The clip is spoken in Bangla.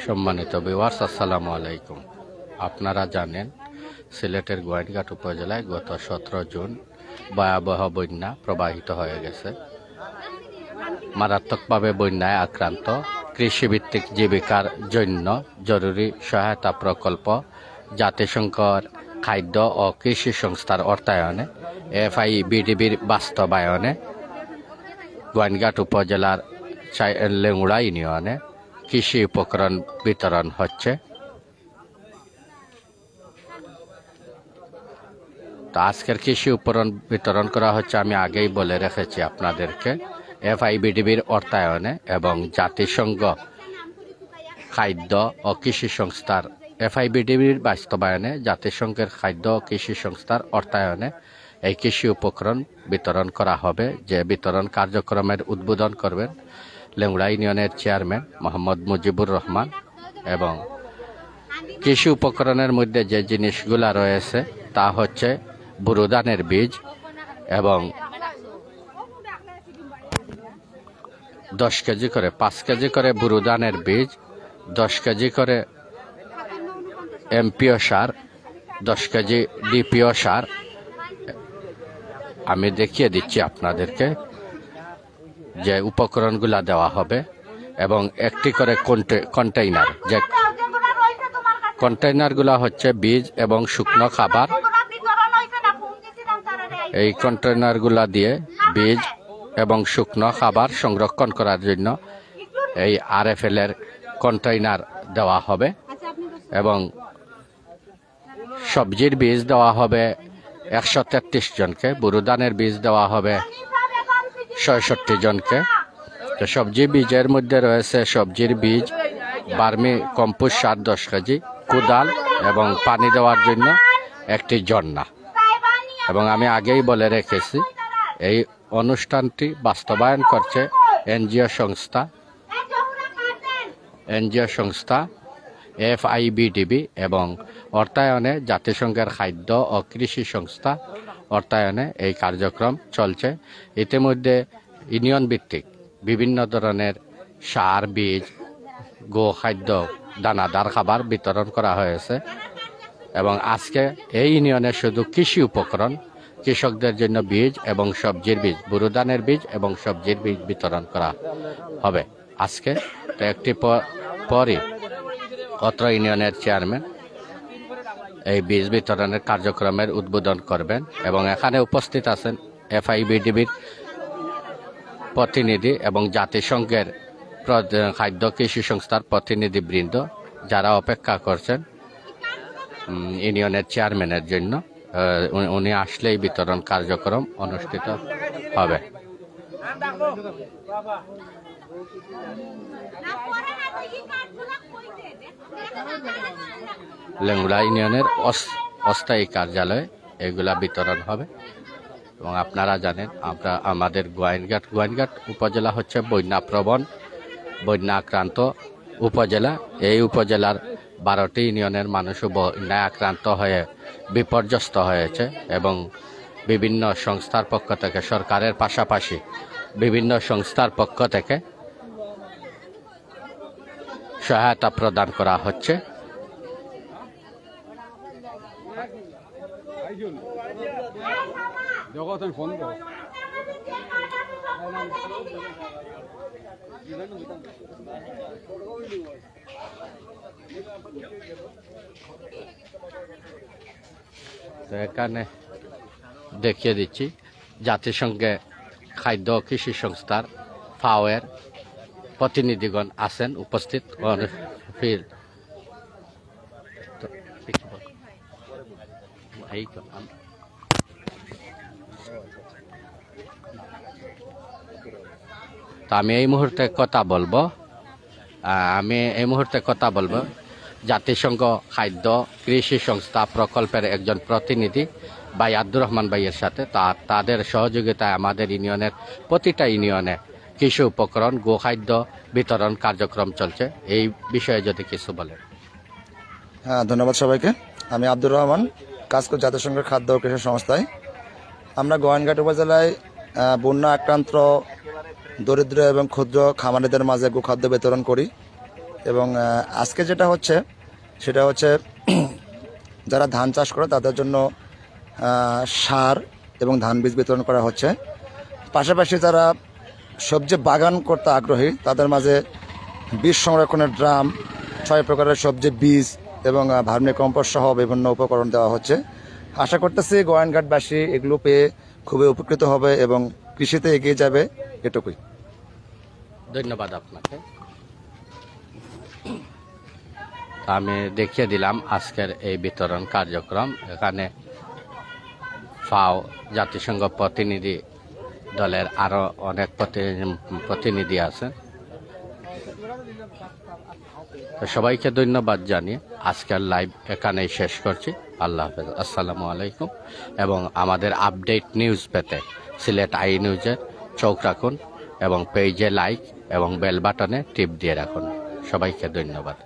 সম্মানিত ভিউয়ার্স, আসসালামু আলাইকুম। আপনারা জানেন সিলেটের গোয়াইনঘাট উপজেলায় গত 17 জুন ভয়াবহ বন্যা প্রবাহিত হয়ে গেছে। মারাত্মকভাবে বন্যায় আক্রান্ত কৃষিভিত্তিক জীবিকার জন্য জরুরি সহায়তা প্রকল্প জাতিসংঘের খাদ্য ও কৃষি সংস্থার অর্থায়নে FIBDBর বাস্তবায়নে গোয়াইনঘাট উপজেলার লেঙ্গুড়া ইউনিয়নে কৃষি উপকরণ বিতরণ হচ্ছে। তো আজকের কৃষি উপকরণ বিতরণ করা হচ্ছে, আমি আগেই বলে রেখেছি আপনাদেরকে, FIBDBর অর্থায়নে এবং জাতিসংঘ খাদ্য ও কৃষি সংস্থার FIBDBর বাস্তবায়নে জাতিসংঘের খাদ্য ও কৃষি সংস্থার অর্থায়নে এই কৃষি উপকরণ বিতরণ করা হবে। যে বিতরণ কার্যক্রমের উদ্বোধন করবেন লেঙ্গুড়া ইউনিয়নের চেয়ারম্যান মোহাম্মদ মুজিবুর রহমান। এবং কৃষি উপকরণের মধ্যে যে জিনিসগুলা রয়েছে তা হচ্ছে বুরুদানের বীজ এবং 10 কেজি করে 5 কেজি করে বুরুদানের বীজ, 10 কেজি করে MPO সার, 10 কেজি DPO সার। আমি দেখিয়ে দিচ্ছি আপনাদেরকে যে উপকরণগুলা দেওয়া হবে এবং একটি করে কন্টেইনার, যে কন্টেইনারগুলা হচ্ছে বীজ এবং শুকনো খাবার। এই কন্টেইনারগুলা দিয়ে বীজ এবং শুকনো খাবার সংরক্ষণ করার জন্য এই RFL এর কন্টেইনার দেওয়া হবে এবং সবজির বীজ দেওয়া হবে 133 জনকে, বুরুদানের বীজ দেওয়া হবে 66 জনকে। তো সবজি বীজের মধ্যে রয়েছে সবজির বীজ, বার্মি কম্পোস্ট সার 10 কেজি, কোদাল এবং পানি দেওয়ার জন্য একটি জন্না। এবং আমি আগেই বলে রেখেছি এই অনুষ্ঠানটি বাস্তবায়ন করছে এনজিও সংস্থা FIBDB এবং অর্থায়নে জাতিসংঘের খাদ্য ও কৃষি সংস্থা অর্থায়নে এই কার্যক্রম চলছে। ইতিমধ্যে ইউনিয়ন ভিত্তিক বিভিন্ন ধরনের সার, বীজ, গোখাদ্য, দানাদার খাবার বিতরণ করা হয়েছে এবং আজকে এই ইউনিয়নে শুধু কৃষি উপকরণ, কৃষকদের জন্য বীজ এবং সবজির বীজ, বুরুদানের বীজ এবং সবজির বীজ বিতরণ করা হবে আজকে। তো একটি পরই অত্র ইউনিয়নের চেয়ারম্যান এই বীজ বিতরণের কার্যক্রমের উদ্বোধন করবেন এবং এখানে উপস্থিত আছেন FIBDBর প্রতিনিধি এবং জাতিসংঘের খাদ্য কৃষি সংস্থার প্রতিনিধিবৃন্দ, যারা অপেক্ষা করছেন ইউনিয়নের চেয়ারম্যানের জন্য। উনি আসলেই বিতরণ কার্যক্রম অনুষ্ঠিত হবে। লেঙ্গুড়া ইউনিয়নের অস্থায়ী কার্যালয়ে এগুলা বিতরণ হবে। এবং আপনারা জানেন আমাদের গোয়াইনঘাট উপজেলা হচ্ছে বন্যাপ্রবণ, বন্যা আক্রান্ত উপজেলা। এই উপজেলার 12টি ইউনিয়নের মানুষও বন্যায় আক্রান্ত হয়ে বিপর্যস্ত হয়েছে এবং বিভিন্ন সংস্থার পক্ষ থেকে, সরকারের পাশাপাশি বিভিন্ন সংস্থার পক্ষ থেকে সহায়তা প্রদান করা হচ্ছে। তো এখানে দেখিয়ে দিচ্ছি জাতিসংঘে খাদ্য কৃষি সংস্থার FAO এর প্রতিনিধিগণ আছেন উপস্থিত। তো আমি এই মুহূর্তে কথা বলবো জাতিসংঘ খাদ্য কৃষি সংস্থা প্রকল্পের একজন প্রতিনিধি ভাই আব্দুর রহমান ভাইয়ের সাথে। তাদের সহযোগিতায় আমাদের ইউনিয়নের প্রতিটা ইউনিয়নে কৃষি উপকরণ, গোখাদ্য বিতরণ কার্যক্রম চলছে। এই বিষয়ে যদি কিছু বলেন। হ্যাঁ, ধন্যবাদ সবাইকে। আমি আব্দুর রহমান, কাজ করি জাতিসংঘের খাদ্য ও কৃষি সংস্থায়। আমরা গোয়াইনঘাট উপজেলায় বন্যা আক্রান্ত দরিদ্র এবং ক্ষুদ্র খামারিদের মাঝে গোখাদ্য বিতরণ করি। এবং আজকে যেটা হচ্ছে সেটা হচ্ছে যারা ধান চাষ করে তাদের জন্য সার এবং ধান বীজ বিতরণ করা হচ্ছে। পাশাপাশি যারা সবজি বাগান করতে আগ্রহী তাদের মাঝে বীজ সংরক্ষণের ড্রাম, 6 প্রকারের সবজি বীজ এবং ভার্মি কম্পোস্ট সহ বিভিন্ন উপকরণ দেওয়া হচ্ছে। আশা করতেছি গোয়াইনঘাটবাসী এগুলো পেয়ে খুবই উপকৃত হবে এবং কৃষিতে এগিয়ে যাবে, এটুকুই। ধন্যবাদ আপনাকে। আমি দেখিয়ে দিলাম আজকের এই বিতরণ কার্যক্রম। এখানে ফাও জাতিসংঘ প্রতিনিধি দলের আরো অনেক প্রতিনিধি আছে। তো সবাইকে ধন্যবাদ জানিয়ে আজকের লাইভ এখানেই শেষ করছি। আল্লাহ হাফেজ, আসসালামু আলাইকুম। এবং আমাদের আপডেট নিউজ পেতে সিলেট আই নিউজের চোখ রাখুন এবং পেজে লাইক এবং বেল বাটনে টিপ দিয়ে রাখুন। সবাইকে ধন্যবাদ।